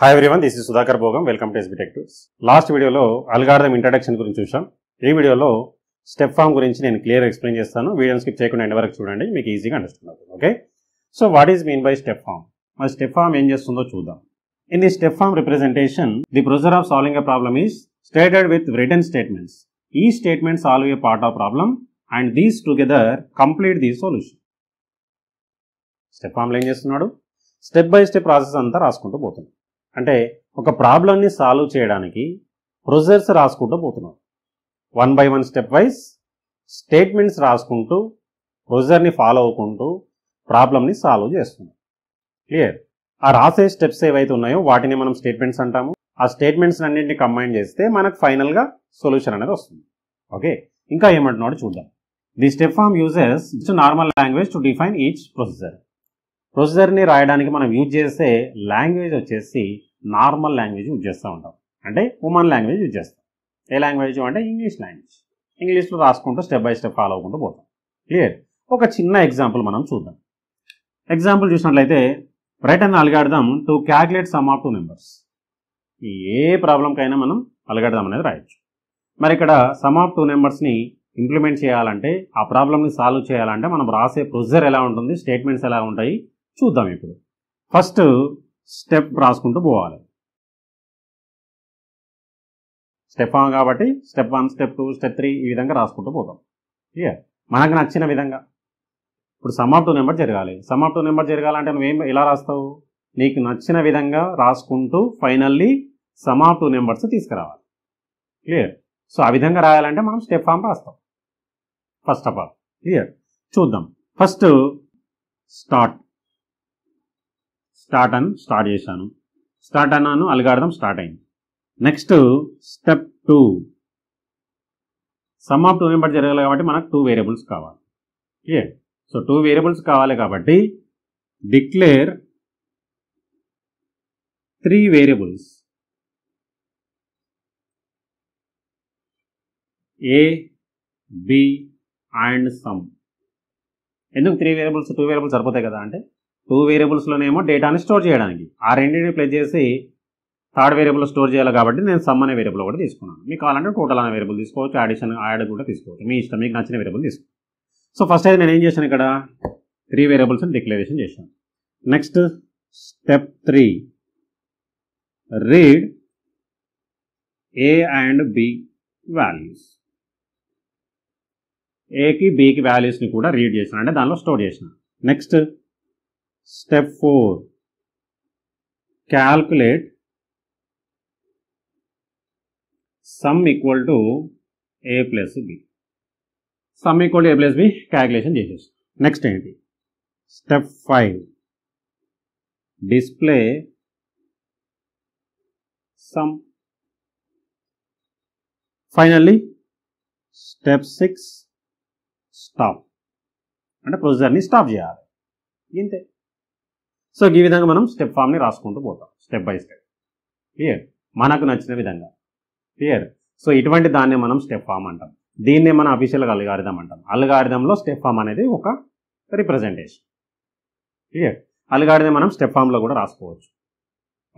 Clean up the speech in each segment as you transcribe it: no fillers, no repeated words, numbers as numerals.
Hi everyone, this is Sudhakar Bhogam. Welcome to SB tech tools. Last వీడియోలో algorithm introduction గురించి చూసాం. ఈ వీడియోలో స్టెప్ ఫామ్ గురించి నేను క్లియర్ ఎక్స్ప్లెయిన్ చేస్తాను. వీడియోని స్కిప్ చేయకుండా ఎండ్ వరకు చూడండి, మీకు ఈజీగా అండర్స్టాండ్ అవుతుంది. Okay, so what is mean by step form? మరి స్టెప్ ఫామ్ ఏం చేస్తుందో చూద్దాం. In the step form representation, the procedure of solving a problem is stated with written statements. ఈ statement solve a part of problem and these together complete the solution. Step ఫామ్లో ఏం చేస్తున్నాడు? Step by step process అంతా రాసుకుంటూ పోతున్నాడు. అంటే ఒక ప్రాబ్లమ్ని సాల్వ్ చేయడానికి ప్రొసీజర్స్ రాసుకుంటూ పోతున్నాడు. One by one step wise statements రాసుకుంటూ ప్రొసీజర్ని ఫాలో అవ్వకుంటూ ప్రాబ్లమ్ని సాల్వ్ చేస్తున్నాడు. క్లియర్? ఆ రాసే స్టెప్స్ ఏవైతే ఉన్నాయో వాటిని మనం స్టేట్మెంట్స్ అంటాము. ఆ స్టేట్మెంట్స్ అన్నింటినీ కంబైన్ చేస్తే మనకు ఫైనల్గా సొల్యూషన్ అనేది వస్తుంది. ఓకే, ఇంకా ఏమంటున్నాడు చూద్దాం. The step form uses normal language to define each procedure. ప్రొసీజర్ని రాయడానికి మనం యూజ్ చేసే లాంగ్వేజ్ వచ్చేసి నార్మల్ లాంగ్వేజ్ యూజ్ చేస్తూ ఉంటాం. అంటే ఉమన్ లాంగ్వేజ్ యూజ్ చేస్తాం. ఏ లాంగ్వేజ్ అంటే ఇంగ్లీష్ లాంగ్వేజ్. ఇంగ్లీష్లో రాసుకుంటూ స్టెప్ బై స్టెప్ ఫాలో అవ్వకుంటూ పోతాం. క్లియర్? ఒక చిన్న ఎగ్జాంపుల్ మనం చూద్దాం. ఎగ్జాంపుల్ చూసినట్లయితే, write an algorithm to calculate sum of two numbers. ఏ ప్రాబ్లంకైనా మనం అల్గారిథం అనేది రాయొచ్చు. మరి ఇక్కడ సమ్ ఆఫ్ టూ నెంబర్స్ని ఇంప్లిమెంట్ చేయాలంటే, ఆ ప్రాబ్లమ్ని సాల్వ్ చేయాలంటే మనం రాసే ప్రొసీజర్ ఎలా ఉంటుంది, స్టేట్మెంట్స్ ఎలా ఉంటాయి చూద్దాం. ఇప్పుడు ఫస్ట్ స్టెప్ రాసుకుంటూ పోవాలి. స్టెప్ 1 కాబట్టి స్టెప్ 1, స్టెప్ 2, స్టెప్ 3 ఈ విధంగా రాసుకుంటూ పోతాం. క్లియర్? మనకు నచ్చిన విధంగా. ఇప్పుడు సమ్ ఆఫ్ టూ నెంబర్ జరగాలి. సమ్ ఆఫ్ టూ నెంబర్ జరగాలంటే నువ్వేం ఎలా రాస్తావు? నీకు నచ్చిన విధంగా రాసుకుంటూ finally some of two numbers తీసుకురావాలి. క్లియర్? సో ఆ విధంగా రాయాలంటే మనం స్టెప్ ఫామ్ రాస్తాం ఫస్ట్ ఆఫ్ ఆల్. క్లియర్? చూద్దాం. ఫస్ట్ స్టార్ట్ చేశాను. స్టార్ట్ అన్నాను, అల్గారిథం స్టార్ట్ అయింది. Next step 2. Some of two number జరగాలి కాబట్టి మనకు 2 వేరియబుల్స్ కావాలి. క్లియర్? సో 2 వేరియబుల్స్ కావాలి కాబట్టి declare 3 variables A, B and some. ఎందుకు 3 వేరియబుల్స్? 2 వేరియబుల్స్ సరిపోతాయి కదా. అంటే 2 వేరియబుల్స్లోనేమో డేటాని స్టోర్ చేయడానికి, ఆ రెండింటిని ప్లే చేసి థర్డ్ వేరియబుల్ స్టోర్ చేయాలి కాబట్టి నేను సమ్ అనే వేరియబుల్ కూడా తీసుకున్నాను. మీకు కావాలంటే టోటల్ అనే వేరియబుల్ తీసుకోవచ్చు, యాడ్ కూడా తీసుకోవచ్చు, మీ ఇష్టం, మీకు నచ్చిన వేరియబుల్ తీసుకోవచ్చు. సో ఫస్ట్ అయితే నేను ఏం చేశాను, ఇక్కడ 3 వేరియబుల్స్ని డిక్లరేషన్ చేశాను. Next step 3, read A and B values. ఏకి బికి వాల్యూస్ని కూడా రీడ్ చేశాను, అంటే దానిలో స్టోర్ చేసిన. Next step 4, calculate sum equal to A plus B. Sum equal to A plus B calculation చేసేసి. నెక్స్ట్ ఏంటి? Step 5, display some. Finally step 6, stop. అంటే ప్రొసీజర్ని స్టాప్ చేయాలి. ఇంతే. సో ఈ విధంగా మనం స్టెప్ ఫామ్ని రాసుకుంటూ పోతాం స్టెప్ బై స్టెప్. క్లియర్? మనకు నచ్చిన విధంగా. క్లియర్? సో ఇటువంటి దాన్నే మనం స్టెప్ ఫామ్ అంటాం. దీన్నే మనం అఫీషియల్గా అల్గారిథం అంటాం. అల్గారిథంలో స్టెప్ ఫామ్ అనేది ఒక రిప్రజెంటేషన్. క్లియర్? అల్గారిథం మనం స్టెప్ ఫామ్లో కూడా రాసుకోవచ్చు.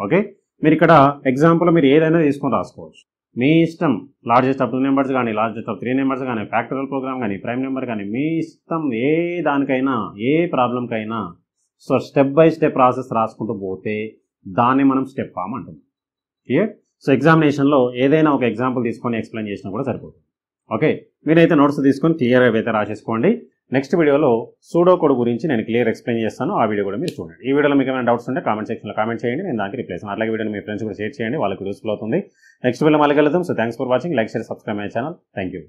ఓకే, మీరు ఇక్కడ ఎగ్జాంపుల్ మీరు ఏదైనా తీసుకొని రాసుకోవచ్చు, మీ ఇష్టం. లార్జెస్ట్ ఆఫ్ 2 నెంబర్స్ కానీ, లార్జెస్ట్ ఆఫ్ 3 నెంబర్స్ కానీ, ఫ్యాక్టరల్ ప్రోగ్రామ్ కానీ, ప్రైమ్ నెంబర్ కానీ, మీ ఇష్టం. ఏ దానికైనా, ఏ ప్రాబ్లంకైనా so step by step process రాసుకుంటూ పోతే దాన్ని మనం స్టెప్ ఫామ్ అంటాం. క్లియర్? సో ఎగ్జామినేషన్లో ఏదైనా ఒక ఎగ్జాంపుల్ తీసుకొని ఎక్స్ప్లెయిన్ చేసినా కూడా సరిపోతుంది. ఓకే, మీరైతే నోట్స్ తీసుకొని క్లియర్ అయితే రాసేసుకోండి. నెక్స్ట్ వీడియోలో సూడో కోడ్ గురించి నేను క్లియర్ ఎక్స్ప్లెయిన్ చేస్తాను, ఆ వీడియో కూడా మీరు చూడండి. ఈ వీడియోలో మీకు ఏమైనా డౌట్స్ ఉంటే కామెంట్ సెక్షన్లో కామెంట్ చేయండి, నేను దానికి రిప్లై చేస్తాను. అలాగే వీడియోని మీ ఫ్రెండ్స్ కూడా షేర్ చేయండి, వాళ్ళకి యూస్ఫుల్ అవుతుంది. నెక్స్ట్ వీడియో మళ్ళీ కలుద్దాం. So thanks for watching. Like, share, subscribe my channel. Thank you.